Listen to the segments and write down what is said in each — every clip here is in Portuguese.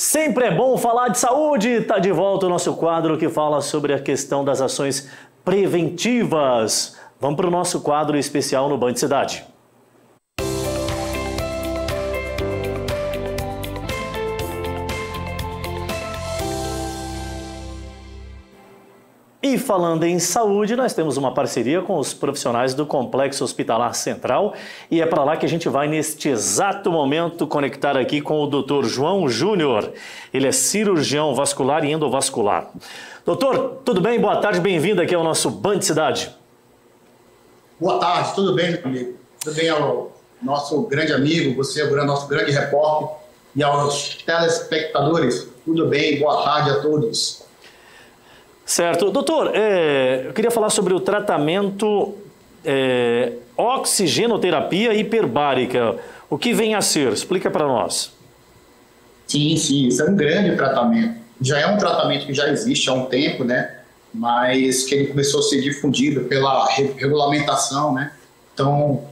Sempre é bom falar de saúde. Está de volta o nosso quadro que fala sobre a questão das ações preventivas. Vamos para o nosso quadro especial no Band Cidade. E falando em saúde, nós temos uma parceria com os profissionais do Complexo Hospitalar Central e é para lá que a gente vai neste exato momento conectar aqui com o Dr. João Júnior. Ele é cirurgião vascular e endovascular. Doutor, tudo bem? Boa tarde, bem-vindo aqui ao nosso Band Cidade. Boa tarde, tudo bem, meu amigo? Tudo bem ao nosso grande amigo, você é o nosso grande repórter, e aos telespectadores, tudo bem? Boa tarde a todos. Certo. Doutor, eu queria falar sobre o tratamento oxigenoterapia hiperbárica. O que vem a ser? Explica para nós. Sim, isso é um grande tratamento. Já é um tratamento que já existe há um tempo, né? Mas que ele começou a ser difundido pela regulamentação, né? Então,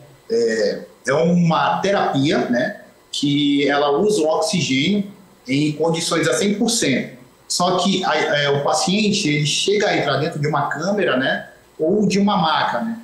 é uma terapia, né? Que ela usa o oxigênio em condições a 100%. Só que o paciente ele chega a entrar dentro de uma câmera, né, ou de uma maca, né,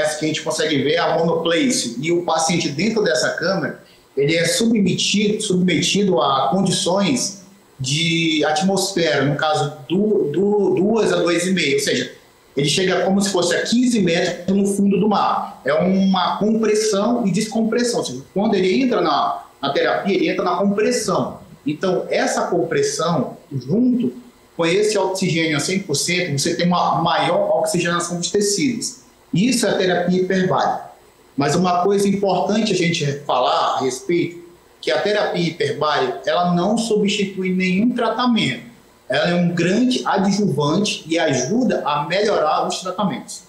essa que a gente consegue ver é a monoplace, e o paciente dentro dessa câmera ele é submetido a condições de atmosfera, no caso 2 a 2,5, ou seja, ele chega como se fosse a 15 metros no fundo do mar. É uma compressão e descompressão, ou seja, quando ele entra na terapia, ele entra na compressão. Então, essa compressão, junto com esse oxigênio a 100%, você tem uma maior oxigenação dos tecidos. Isso é a terapia hiperbárica. Mas uma coisa importante a gente falar a respeito, que a terapia hiperbárica, ela não substitui nenhum tratamento. Ela é um grande adjuvante e ajuda a melhorar os tratamentos.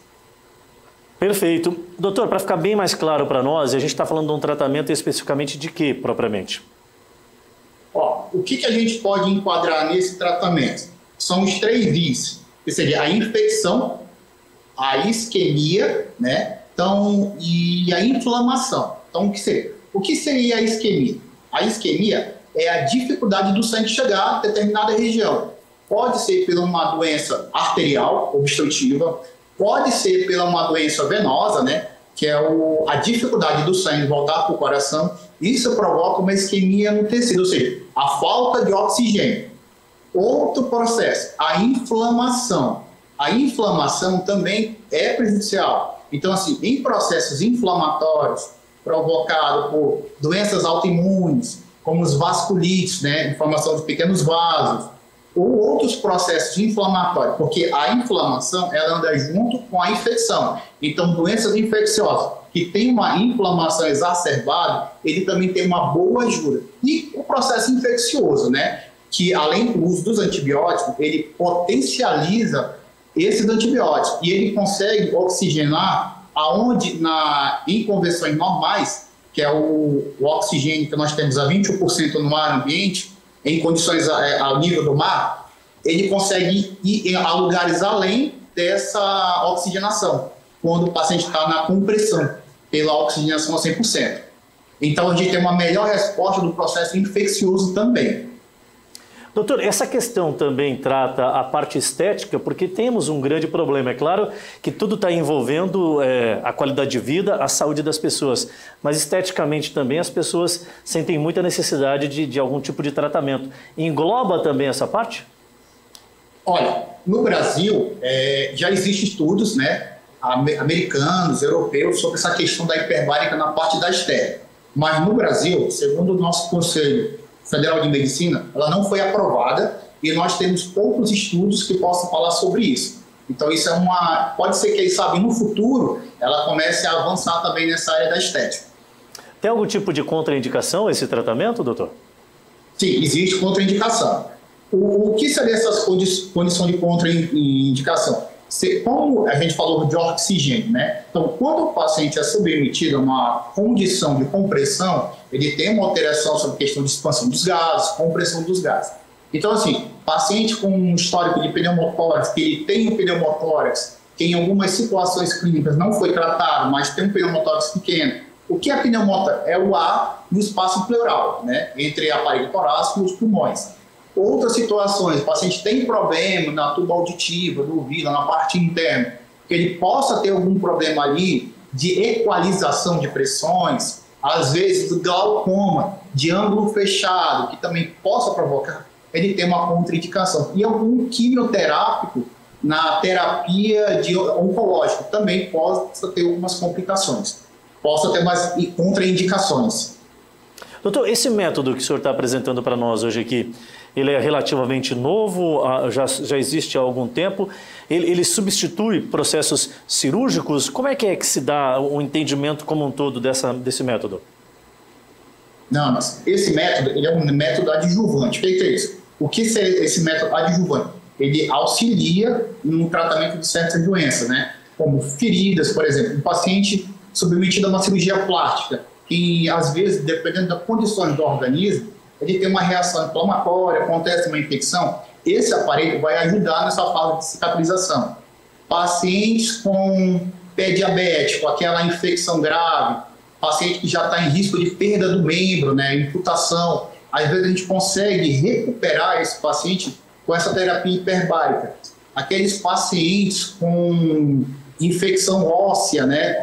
Perfeito. Doutor, para ficar bem mais claro para nós, a gente está falando de um tratamento especificamente de quê, propriamente? O que a gente pode enquadrar nesse tratamento? São os 3 Is, que seria a infecção, a isquemia, né? Então, e a inflamação. Então, o que seria a isquemia? A isquemia é a dificuldade do sangue chegar a determinada região. Pode ser por uma doença arterial, obstrutiva, pode ser por uma doença venosa, né? Que é a dificuldade do sangue voltar para o coração. Isso provoca uma isquemia no tecido, ou seja, a falta de oxigênio. Outro processo, a inflamação. A inflamação também é prejudicial. Então, assim, em processos inflamatórios provocados por doenças autoimunes, como os vasculites, né, inflamação de pequenos vasos, ou outros processos inflamatórios, porque a inflamação ela anda junto com a infecção. Então, doenças infecciosas que tem uma inflamação exacerbada, ele também tem uma boa ajuda. E o processo infeccioso, né, que além do uso dos antibióticos, ele potencializa esses antibióticos e ele consegue oxigenar aonde em conversões normais, que é o oxigênio que nós temos a 21% no ar ambiente, em condições ao nível do mar, ele consegue ir a lugares além dessa oxigenação, quando o paciente está na compressão, pela oxigenação a 100%. Então, a gente tem uma melhor resposta do processo infeccioso também. Doutor, essa questão também trata a parte estética, porque temos um grande problema. É claro que tudo está envolvendo a qualidade de vida, a saúde das pessoas, mas esteticamente também as pessoas sentem muita necessidade de algum tipo de tratamento. Engloba também essa parte? Olha, no Brasil já existem estudos, né, americanos, europeus, sobre essa questão da hiperbárica na parte da estética. Mas no Brasil, segundo o nosso Conselho Federal de Medicina, ela não foi aprovada e nós temos poucos estudos que possam falar sobre isso. Então isso pode ser que, quem sabe, no futuro ela comece a avançar também nessa área da estética. Tem algum tipo de contraindicação esse tratamento, doutor? Sim, existe contraindicação. O que seria essas condições de contraindicação? Como a gente falou de oxigênio, né? Então, quando o paciente é submetido a uma condição de compressão, ele tem uma alteração sobre a questão de expansão dos gases, compressão dos gases. Então, assim, paciente com um histórico de pneumotórax, que ele tem um pneumotórax, que em algumas situações clínicas não foi tratado, mas tem um pneumotórax pequeno, O que é a pneumotórax? É o ar no espaço pleural, né? Entre o aparelho torácico e os pulmões. Outras situações, o paciente tem problema na tuba auditiva, do ouvido, na parte interna, que ele possa ter algum problema ali de equalização de pressões, às vezes do glaucoma, de ângulo fechado, que também possa provocar, ele tem uma contraindicação. E algum quimioterápico na terapia oncológica também possa ter algumas complicações, possa ter mais contraindicações. Doutor, esse método que o senhor está apresentando para nós hoje aqui, ele é relativamente novo, já existe há algum tempo, ele substitui processos cirúrgicos? Como é que se dá o entendimento como um todo desse método? Não, mas esse método ele é um método adjuvante. O que é isso? O que é esse método adjuvante? Ele auxilia no tratamento de certas doenças, né? Como feridas, por exemplo. Um paciente submetido a uma cirurgia plástica, que às vezes, dependendo das condições do organismo, ele tem uma reação inflamatória, acontece uma infecção, esse aparelho vai ajudar nessa fase de cicatrização. Pacientes com pé diabético, aquela infecção grave, paciente que já está em risco de perda do membro, né, amputação, às vezes a gente consegue recuperar esse paciente com essa terapia hiperbárica. Aqueles pacientes com infecção óssea, né,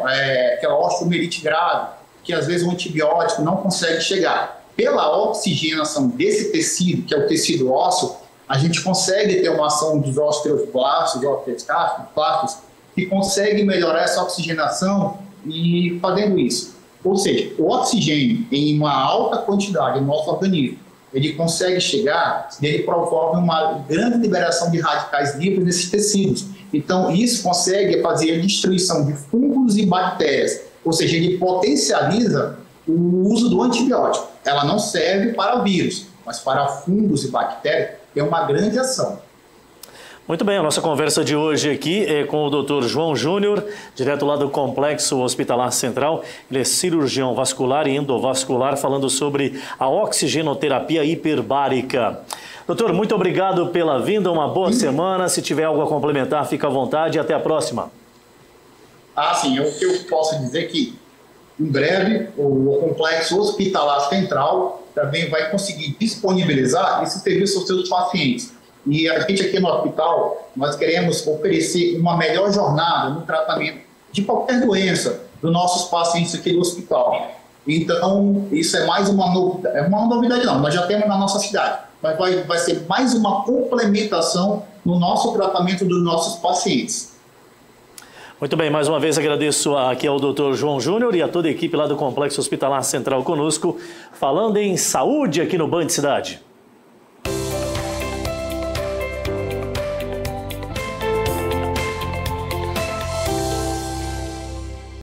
aquela osteomielite grave, que às vezes o antibiótico não consegue chegar. Pela oxigenação desse tecido, que é o tecido ósseo, a gente consegue ter uma ação dos osteoblastos, osteoclastos, que consegue melhorar essa oxigenação e fazendo isso. Ou seja, o oxigênio em uma alta quantidade no nosso organismo, ele consegue chegar, ele provoca uma grande liberação de radicais livres nesses tecidos. Então, isso consegue fazer a destruição de fungos e bactérias. Ou seja, ele potencializa o uso do antibiótico. Ela não serve para vírus, mas para fungos e bactérias tem uma grande ação. Muito bem, a nossa conversa de hoje aqui é com o Dr. João Júnior, direto lá do Complexo Hospitalar Central. Ele é cirurgião vascular e endovascular, falando sobre a oxigenoterapia hiperbárica. Doutor, muito obrigado pela vinda, uma boa semana. Se tiver algo a complementar, fica à vontade e até a próxima. Sim, o que eu posso dizer é que, em breve, o Complexo Hospitalar Central também vai conseguir disponibilizar esse serviço aos seus pacientes. E a gente aqui no hospital, nós queremos oferecer uma melhor jornada no tratamento de qualquer doença dos nossos pacientes aqui do hospital. Então, isso é mais uma novidade, não, nós já temos na nossa cidade, mas vai ser mais uma complementação no nosso tratamento dos nossos pacientes. Muito bem, mais uma vez agradeço aqui ao Dr. João Júnior e a toda a equipe lá do Complexo Hospitalar Central conosco, falando em saúde aqui no Band Cidade.